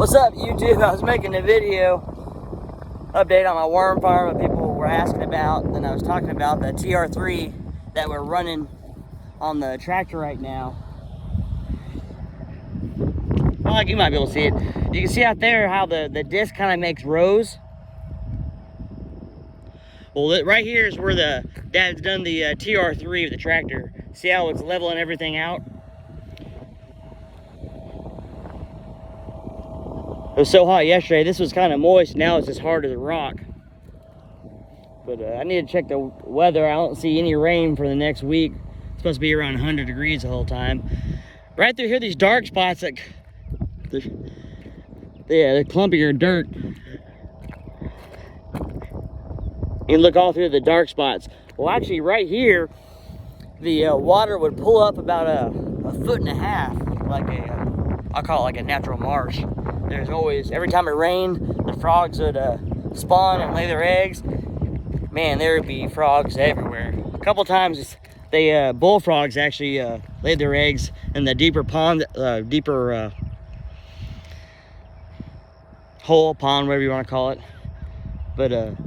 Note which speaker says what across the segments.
Speaker 1: What's up, YouTube? I was making a video update on my worm farm that people were asking about, and I was talking about the TR3 that we're running on the tractor right now. Well, like you might be able to see it. You can see out there how the disc kind of makes rows. Well, right here is where the dad's done the TR3 of the tractor. See how it's leveling everything out? It was so hot yesterday. This was kind of moist. Now it's as hard as a rock. But I need to check the weather. I don't see any rain for the next week. It's supposed to be around 100 degrees the whole time. Right through here, these dark spots, like they're clumpier dirt. You can look all through the dark spots. Well, actually, right here, the water would pull up about a foot and a half, like I'll call it like a natural marsh. There's always, every time it rained, the frogs would spawn and lay their eggs. Man, there would be frogs everywhere. A couple times, they bullfrogs actually laid their eggs in the deeper pond, hole, pond, whatever you want to call it. But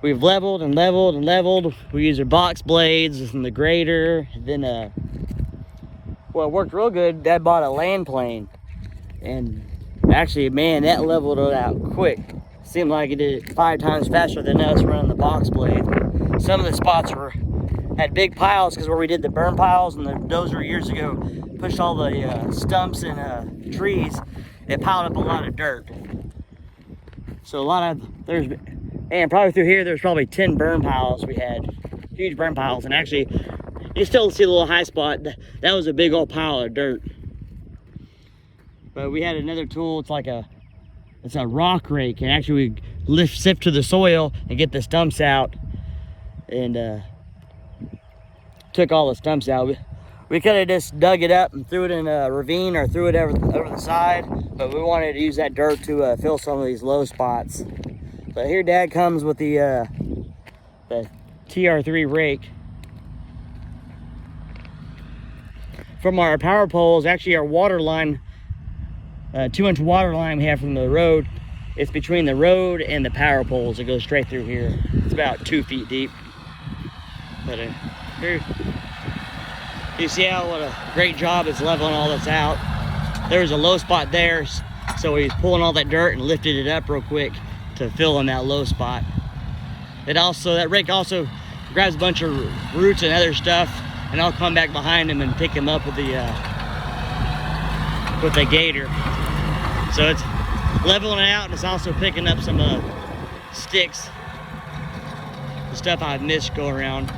Speaker 1: we've leveled and leveled and leveled. We use our box blades and the grader. Then, well, it worked real good. Dad bought a land plane. And actually, man, that leveled it out quick. Seemed like it did it 5 times faster than us running the box blade. Some of the spots had big piles because where we did the burn piles and the dozer years ago pushed all the stumps and trees, it piled up a lot of dirt. So man, probably through here there's probably 10 burn piles we had. Huge burn piles. And actually, you still see a little high spot. That was a big old pile of dirt. But we had another tool. It's a rock rake, and actually we sift to the soil and get the stumps out, and took all the stumps out. We could have just dug it up and threw it in a ravine or threw it over the side, but we wanted to use that dirt to fill some of these low spots. But here Dad comes with the TR3 rake. From our power poles, actually our water line, 2-inch water line we have from the road, it's between the road and the power poles. It goes straight through here. It's about 2 feet deep. But here you see what a great job it's leveling all this out. There was a low spot there, so he's pulling all that dirt and lifted it up real quick to fill in that low spot. That rake also grabs a bunch of roots and other stuff, and I'll come back behind him and pick him up with the gator. So it's leveling it out, and it's also picking up some sticks, the stuff I've missed go around.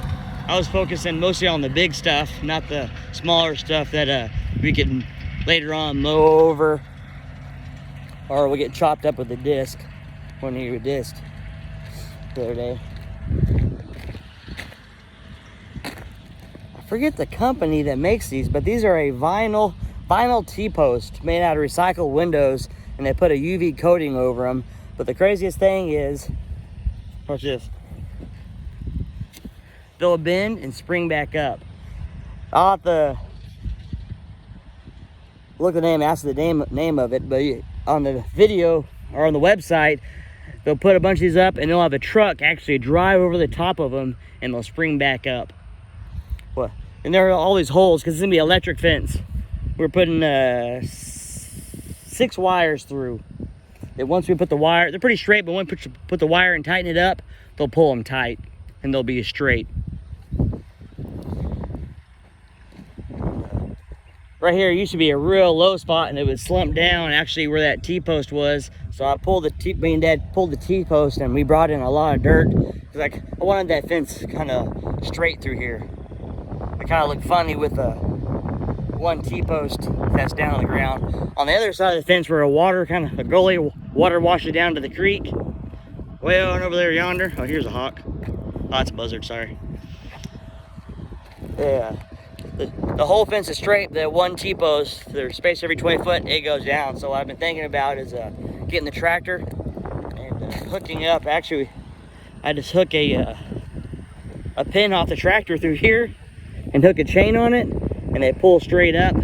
Speaker 1: I was focusing mostly on the big stuff, not the smaller stuff that we can later on mow over, or we'll get chopped up with the disc when he was disced the other day. I forget the company that makes these, but these are a vinyl T-post made out of recycled windows, and they put a UV coating over them. But the craziest thing is, watch this. They'll bend and spring back up. I'll have to look the name, ask the name of it, but on the video or on the website, they'll put a bunch of these up, and they'll have a truck actually drive over the top of them, and they'll spring back up. Well, and there are all these holes because it's gonna be electric fence. We're putting 6 wires through. And once we put the wire, they're pretty straight, but once we put the wire and tighten it up, they'll pull them tight, and they'll be straight. Right here used to be a real low spot, and it would slump down actually where that T-post was. So me and Dad pulled the T-post, and we brought in a lot of dirt. I wanted that fence kind of straight through here. It kind of looked funny with one T-post that's down on the ground. On the other side of the fence where a gully, water washes down to the creek. Way on over there yonder. Oh, here's a hawk. Oh, that's a buzzard, sorry. Yeah. The whole fence is straight. The one T-post, there's space every 20 foot, it goes down. So what I've been thinking about is getting the tractor and hooking up. Actually, I just hook a pin off the tractor through here and hook a chain on it, and they pull straight up.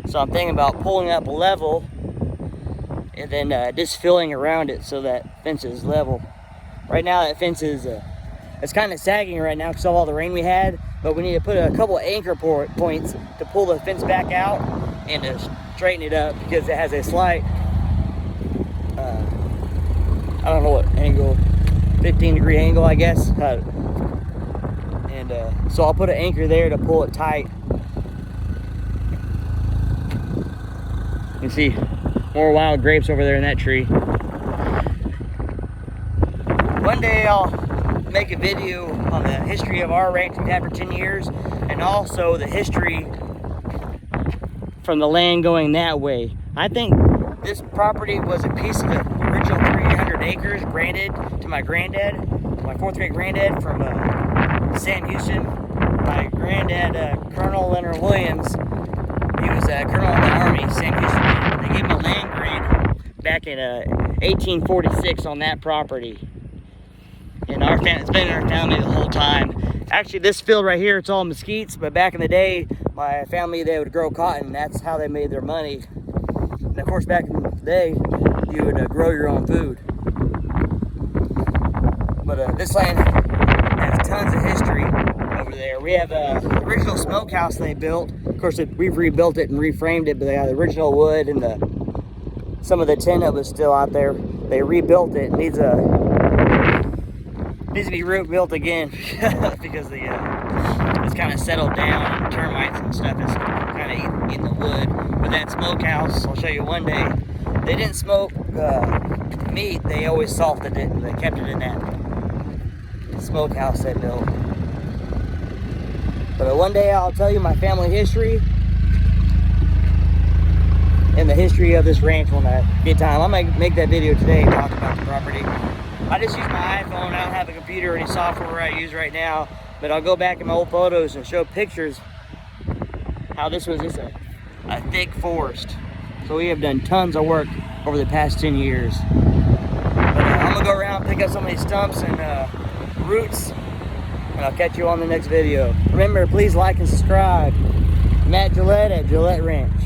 Speaker 1: So I'm thinking about pulling up level and then just filling around it so that fence is level. Right now that fence is it's kind of sagging right now because of all the rain we had, but we need to put a couple anchor points to pull the fence back out and to straighten it up because it has a slight I don't know what angle, 15-degree angle, I guess. So I'll put an anchor there to pull it tight. You can see more wild grapes over there in that tree. One day I'll make a video on the history of our ranch we've had for 10 years, and also the history from the land going that way. I think this property was a piece of the original 300 acres granted to my granddad, my 4th grade granddad from Sam Houston. My granddad, Colonel Leonard Williams, he was a colonel in the Army, Sam Houston. They gave him a land grant back in 1846 on that property. And our family, it's been in our family the whole time. Actually, this field right here, it's all mesquites, but back in the day, my family, they would grow cotton. That's how they made their money. And of course, back in the day, you would grow your own food. But this land has tons of history over there. We have the original smokehouse they built. Of course, we've rebuilt it and reframed it, but they had the original wood and some of the tin that was still out there. They rebuilt it. It needs to be rebuilt again because it's kind of settled down and termites and stuff is kind of eating the wood. But that smokehouse, I'll show you one day, they didn't smoke meat, they always salted it and they kept it in that smokehouse they built. But one day I'll tell you my family history and the history of this ranch when I get time. I might make that video today and talk about the property. I just use my iPhone. I don't have a computer or any software I use right now, but I'll go back in my old photos and show pictures how this was just a thick forest. So we have done tons of work over the past 10 years. But I'm gonna go around and pick up some of these stumps and roots, and I'll catch you on the next video. Remember, please like and subscribe. Matt Gillette at Gillette-Ranch.